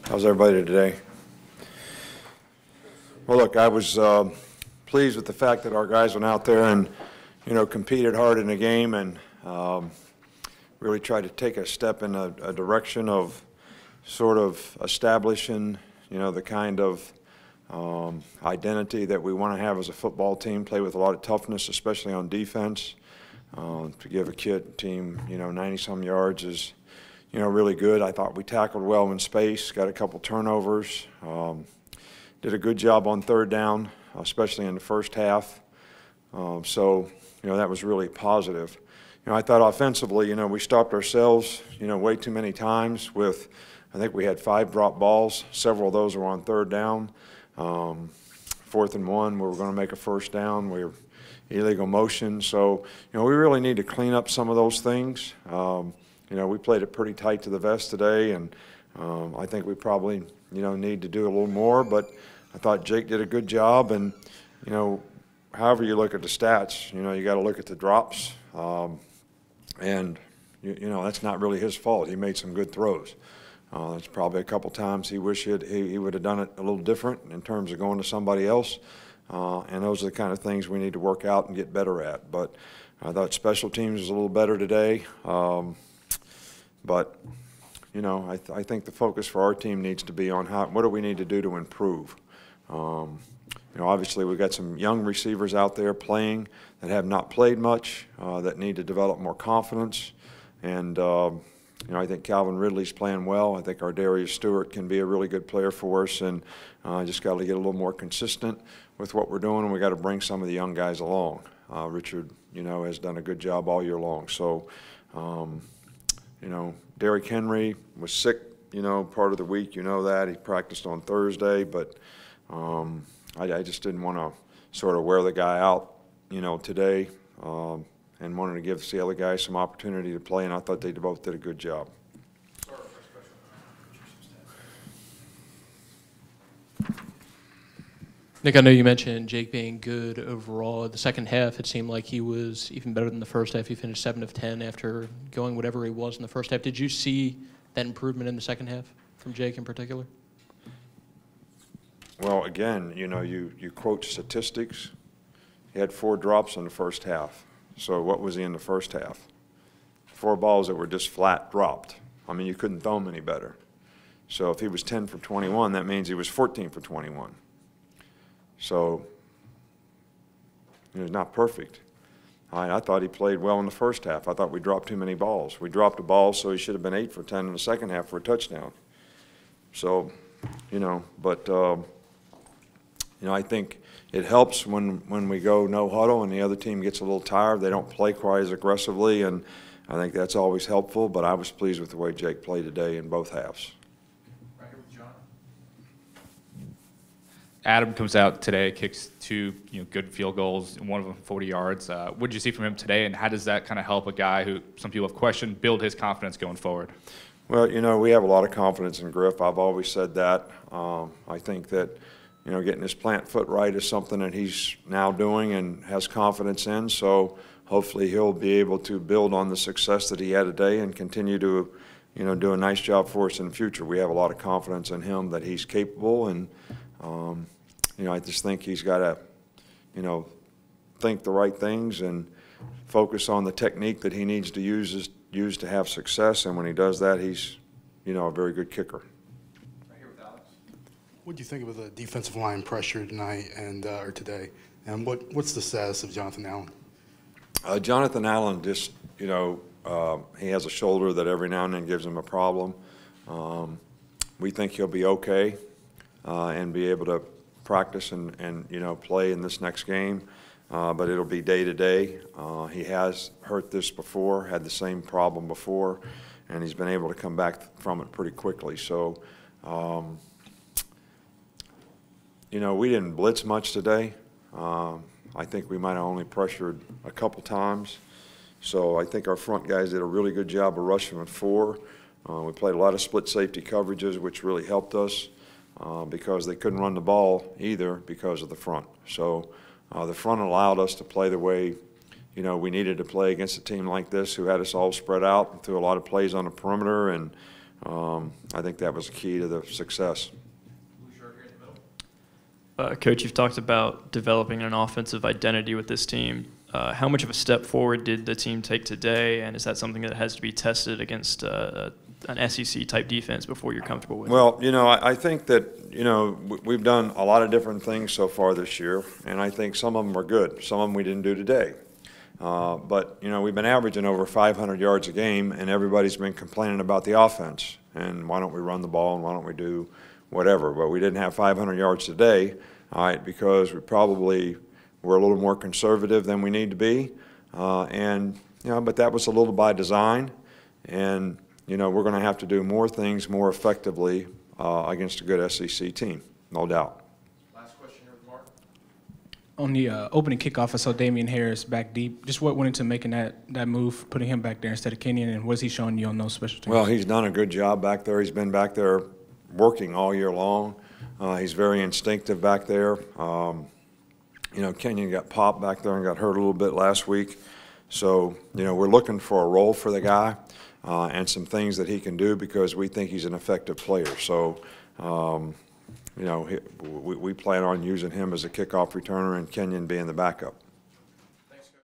How's everybody today? Well, look, I was pleased with the fact that our guys went out there and, competed hard in the game and really tried to take a step in a direction of sort of establishing, the kind of identity that we want to have as a football team, play with a lot of toughness, especially on defense. To give a team, 90-some yards is, really good. I thought we tackled well in space, got a couple turnovers, did a good job on third down, especially in the first half. So, that was really positive. I thought offensively, we stopped ourselves, way too many times with, I think we had 5 drop balls. Several of those were on third down. 4th and 1, we were going to make a first down. We were illegal motion. So, we really need to clean up some of those things. We played it pretty tight to the vest today, and I think we probably, need to do a little more. But I thought Jake did a good job, and, however you look at the stats, you got to look at the drops. And, that's not really his fault. He made some good throws. There's probably a couple times he wished he would have done it a little different in terms of going to somebody else. And those are the kind of things we need to work out and get better at. But I thought special teams was a little better today. But, I think the focus for our team needs to be on what do we need to do to improve. Obviously we've got some young receivers out there playing that have not played much, that need to develop more confidence. And, I think Calvin Ridley's playing well. I think our Darius Stewart can be a really good player for us, and just got to get a little more consistent with what we're doing, and we got to bring some of the young guys along. Richard, has done a good job all year long. So, Derrick Henry was sick, part of the week. That he practiced on Thursday, but I just didn't want to sort of wear the guy out, today. And wanted to give the other guys some opportunity to play, and I thought they both did a good job. Nick, I know you mentioned Jake being good overall. The second half, it seemed like he was even better than the first half. He finished 7 of 10 after going whatever he was in the first half. Did you see that improvement in the second half from Jake in particular? Well, again, you quote statistics. He had 4 drops in the first half. So what was he in the first half? 4 balls that were just flat dropped. I mean, you couldn't throw him any better. So if he was 10 for 21, that means he was 14 for 21. So he was not perfect. I thought he played well in the first half. I thought we dropped too many balls. We dropped a ball, so he should have been 8 for 10 in the second half for a touchdown. So, but I think it helps when we go no huddle and the other team gets a little tired. They don't play quite as aggressively, and I think that's always helpful. But I was pleased with the way Jake played today in both halves. Right here with John. Adam comes out today, kicks 2 good field goals, and one of them 40 yards. What did you see from him today, and how does that kind of help a guy who some people have questioned build his confidence going forward? Well, we have a lot of confidence in Griff. I've always said that. I think that getting his plant foot right is something that he's now doing and has confidence in. So hopefully he'll be able to build on the success that he had today and continue to, do a nice job for us in the future. We have a lot of confidence in him that he's capable, and I just think he's got to, think the right things and focus on the technique that he needs to use to have success. And when he does that, he's, a very good kicker. What do you think of the defensive line pressure tonight or today? And what's the status of Jonathan Allen? Jonathan Allen just, he has a shoulder that every now and then gives him a problem. We think he'll be okay and be able to practice and play in this next game. But it'll be day to day. He has hurt this before, had the same problem before, and he's been able to come back from it pretty quickly. So, we didn't blitz much today. I think we might have only pressured a couple times. So I think our front guys did a really good job of rushing with 4. We played a lot of split safety coverages, which really helped us because they couldn't run the ball either because of the front. So the front allowed us to play the way we needed to play against a team like this who had us all spread out and threw a lot of plays on the perimeter, and I think that was the key to the success. Coach, you've talked about developing an offensive identity with this team. How much of a step forward did the team take today, and is that something that has to be tested against an SEC-type defense before you're comfortable with it? Well, I think that, we've done a lot of different things so far this year, and I think some of them are good. Some of them we didn't do today. But, we've been averaging over 500 yards a game, and everybody's been complaining about the offense. And why don't we run the ball, and why don't we do whatever? But we didn't have 500 yards today, all right, because we probably were a little more conservative than we need to be. But that was a little by design. And, we're going to have to do more things more effectively against a good SEC team, no doubt. Last question here with Mark. On the opening kickoff, I saw Damien Harris back deep. Just what went into making that move, putting him back there instead of Kenyon, and what is he showing you on those special teams? Well, he's done a good job back there. He's been back there working all year long. He's very instinctive back there. Kenyon got popped back there and got hurt a little bit last week. So, we're looking for a role for the guy and some things that he can do because we think he's an effective player. So, we plan on using him as a kickoff returner and Kenyon being the backup.